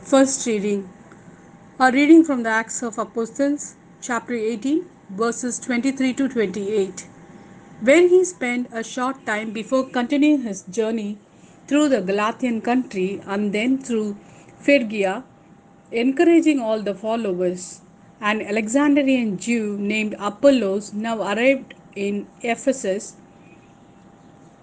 First reading. A reading from the Acts of Apostles, chapter 18, verses 23 to 28, where he spent a short time before continuing his journey through the Galatian country and then through Phrygia, encouraging all the followers. An Alexandrian Jew named Apollos now arrived in Ephesus.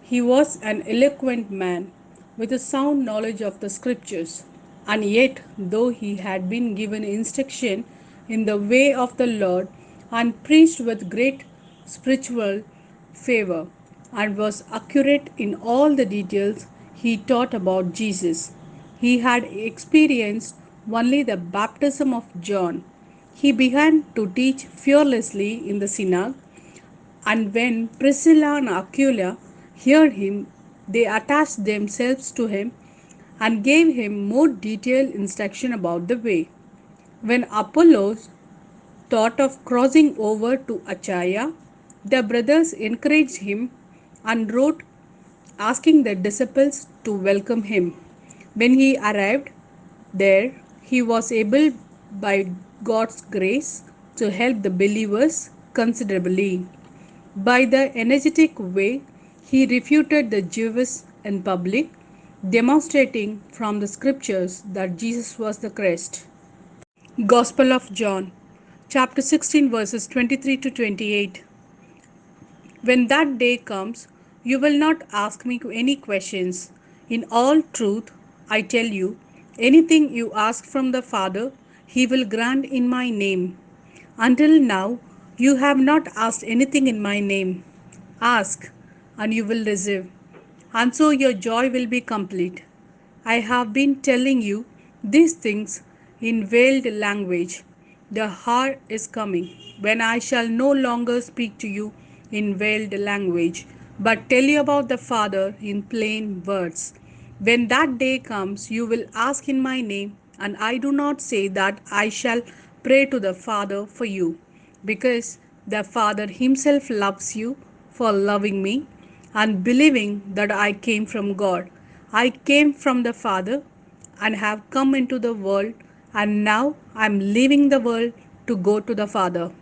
He was an eloquent man with a sound knowledge of the scriptures, and yet, though he had been given instruction in the way of the Lord and preached with great spiritual favor and was accurate in all the details he taught about Jesus, he had experienced only the baptism of John. He began to teach fearlessly in the synagogue, and when Priscilla and Aquila heard him, they attached themselves to him and gave him more detailed instruction about the way. When Apollos thought of crossing over to Achaia, the brothers encouraged him and wrote asking the disciples to welcome him. When he arrived there, he was able by God's grace to help the believers considerably. By the energetic way he refuted the Jews in public, demonstrating from the scriptures that Jesus was the Christ. Gospel of John, chapter 16, verses 23 to 28. When that day comes, you will not ask me any questions. In all truth, I tell you, anything you ask from the Father, he will grant in my name. Until now, you have not asked anything in my name. Ask, and you will receive, and so your joy will be complete. I have been telling you these things in veiled language. The hour is coming when I shall no longer speak to you in veiled language, but tell you about the Father in plain words. When that day comes, you will ask in my name, and I do not say that I shall pray to the Father for you, because the Father Himself loves you for loving me and believing that I came from God. I came from the Father and have come into the world, and now I am leaving the world to go to the Father.